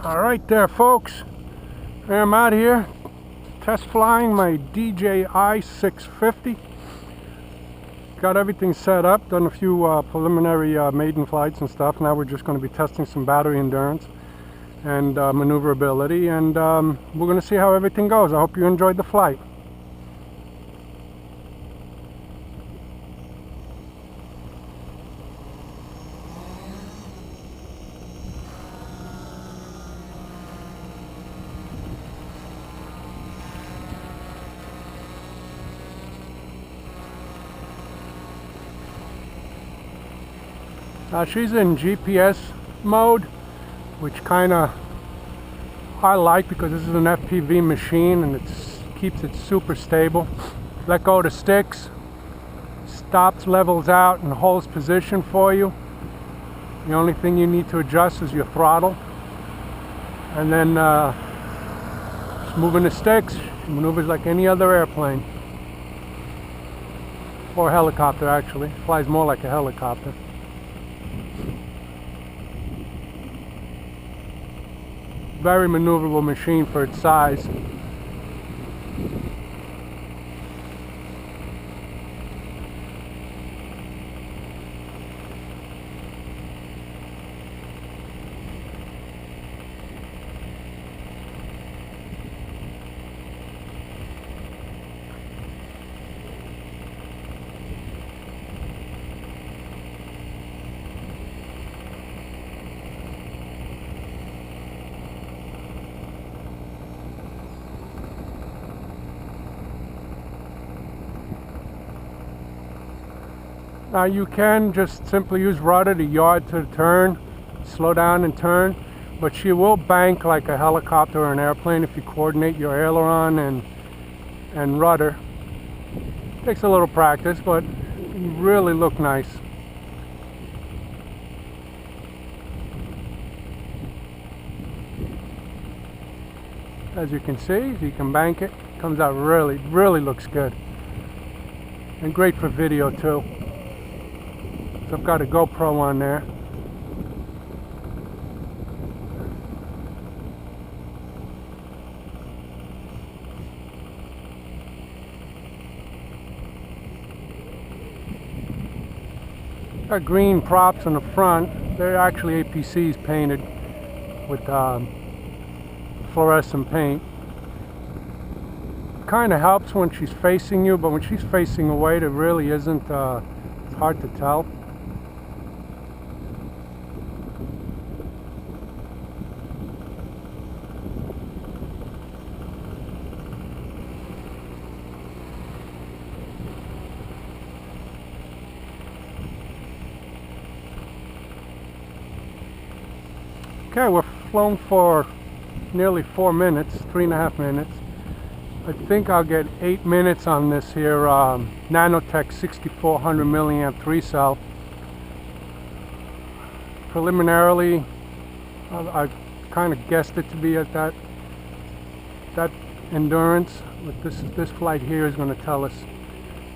Alright there, folks. I'm out here test flying my DJI 650. Got everything set up, done a few preliminary maiden flights and stuff. Now we're just going to be testing some battery endurance and maneuverability, and we're going to see how everything goes. I hope you enjoyed the flight. She's in GPS mode, which kind of I like because this is an FPV machine and it keeps it super stable. Let go of the sticks, stops, levels out, and holds position for you. The only thing you need to adjust is your throttle, and then just moving the sticks, she maneuvers like any other airplane or helicopter. Actually, flies more like a helicopter. Very maneuverable machine for its size. You can just simply use rudder to yard to turn, slow down and turn, but she will bank like a helicopter or an airplane if you coordinate your aileron and rudder. Takes a little practice, but really look nice. As you can see, you can bank it. Comes out really looks good. And great for video too. So I've got a GoPro on there. Got green props on the front. They're actually APCs painted with fluorescent paint. Kind of helps when she's facing you, but when she's facing away, there really isn't. It's hard to tell. Okay, we're flown for nearly 4 minutes, 3.5 minutes. I think I'll get 8 minutes on this here Nanotech 6400 milliamp 3-cell. Preliminarily, I kind of guessed it to be at that endurance. But this flight here is going to tell us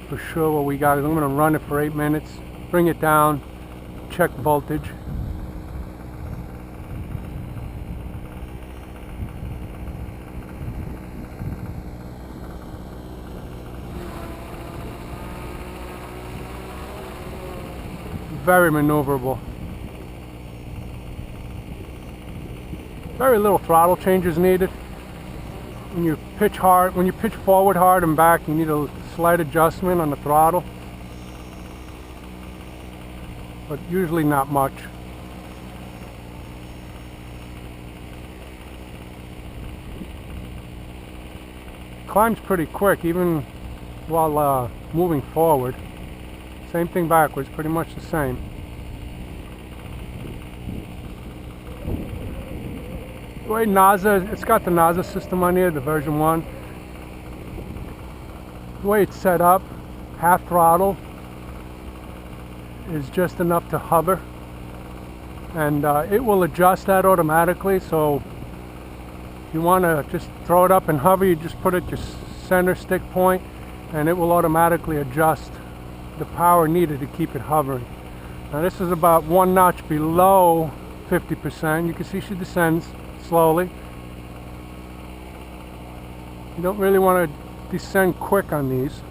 for sure what we got. I'm going to run it for 8 minutes, bring it down, check voltage. Very maneuverable. Very little throttle changes needed. When you pitch forward hard and back, you need a slight adjustment on the throttle, but usually not much. Climbs pretty quick, even while moving forward. Same thing backwards, pretty much the same. The way NASA, it's got the NASA system on here, the version 1. The way it's set up, half throttle is just enough to hover. And it will adjust that automatically, so if you want to just throw it up and hover, you just put it at your center stick point and it will automatically adjust the power needed to keep it hovering. Now this is about 1 notch below 50%. You can see she descends slowly. You don't really want to descend quick on these,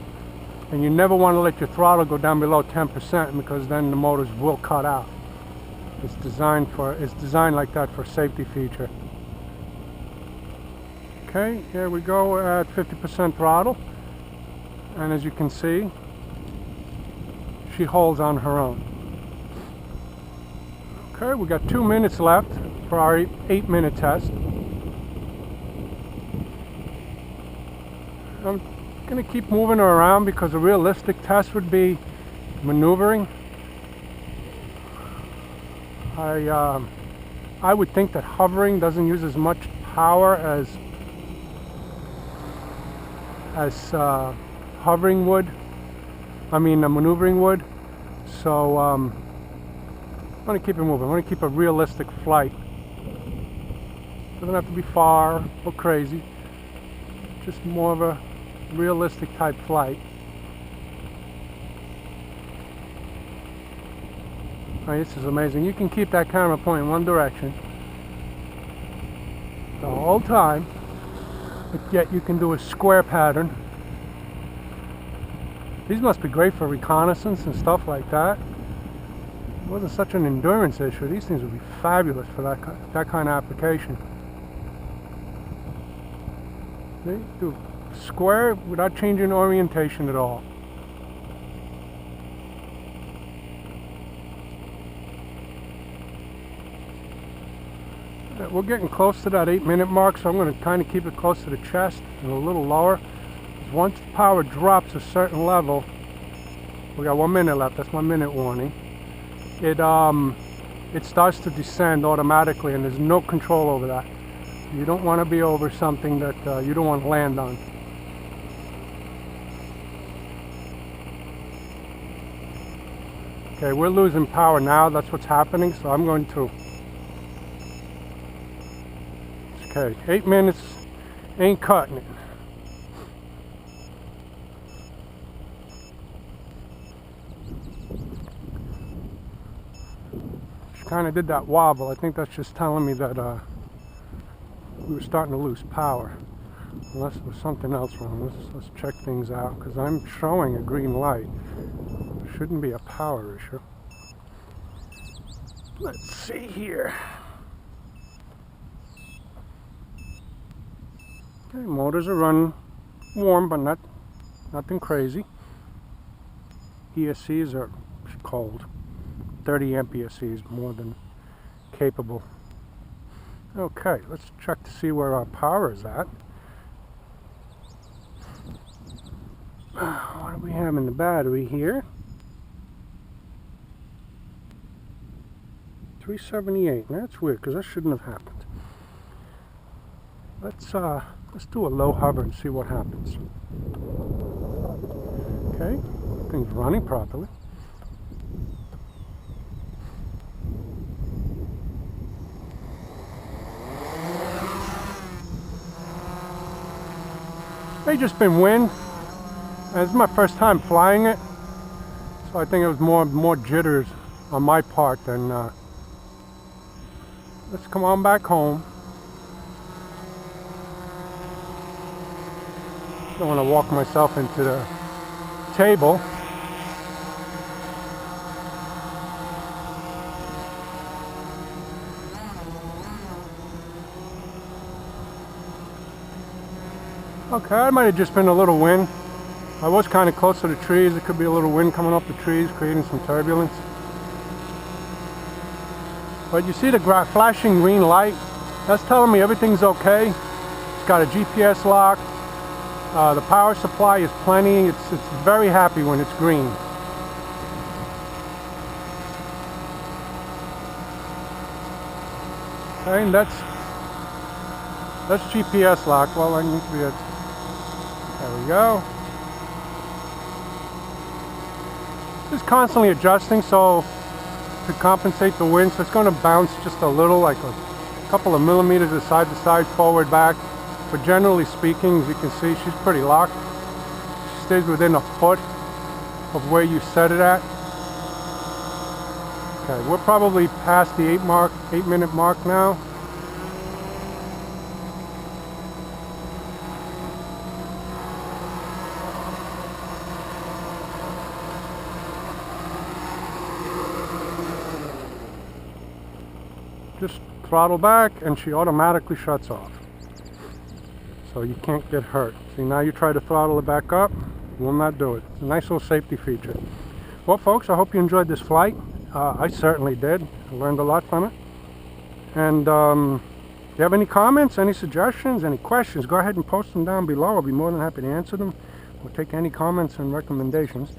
and you never want to let your throttle go down below 10% because then the motors will cut out. It's designed like that for a safety feature. Okay, here we go at 50% throttle, and as you can see, she holds on her own. Okay, we got 2 minutes left for our 8-minute test. I'm going to keep moving her around because a realistic test would be maneuvering. I would think that hovering doesn't use as much power as hovering would. Maneuvering would. So I'm going to keep it moving. I'm going to keep a realistic flight. Doesn't have to be far or crazy. Just more of a realistic type flight. Oh, this is amazing. You can keep that camera pointing one direction the whole time, but yet you can do a square pattern. These must be great for reconnaissance and stuff like that. It wasn't such an endurance issue. These things would be fabulous for that kind of application. See? Do square without changing orientation at all. We're getting close to that 8-minute mark, so I'm going to kind of keep it close to the chest and a little lower. Once the power drops a certain level, we got 1 minute left. That's my minute warning. It starts to descend automatically, and there's no control over that. You don't want to be over something that you don't want to land on. Okay, we're losing power now. That's what's happening, so I'm going to... Okay, 8 minutes ain't cutting it. She kind of did that wobble. I think that's just telling me that we were starting to lose power. Unless there was something else wrong. Let's check things out, because I'm showing a green light. Shouldn't be a power issue. Let's see here. Okay, motors are running warm, but nothing crazy. ESCs are cold. 30 amp ESCs, more than capable. Okay, let's check to see where our power is at. What do we have in the battery here? 378. That's weird, because that shouldn't have happened. Let's do a low hover and see what happens. Okay, things running properly. May just been wind. This is my first time flying it, so I think it was more jitters on my part than. Let's come on back home. Don't want to walk myself into the table. Okay, it might have just been a little wind. I was kind of close to the trees. It could be a little wind coming up the trees, creating some turbulence. But you see the flashing green light? That's telling me everything's okay. It's got a GPS lock. The power supply is plenty. It's very happy when it's green. Okay, and that's GPS lock. Well, I need to be at. There we go. Just constantly adjusting so to compensate the wind, so it's going to bounce just a little, like a couple of millimeters to side, forward, back. But generally speaking, as you can see, she's pretty locked. She stays within a foot of where you set it at. Okay, we're probably past the 8-minute mark now. just throttle back and she automatically shuts off. So you can't get hurt. See, now you try to throttle it back up, will not do it. It's a nice little safety feature. Well folks, I hope you enjoyed this flight. I certainly did. I learned a lot from it. And if you have any comments, any suggestions, any questions, go ahead and post them down below. I'll be more than happy to answer them. We'll take any comments and recommendations.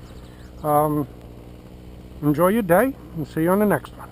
Enjoy your day and see you on the next one.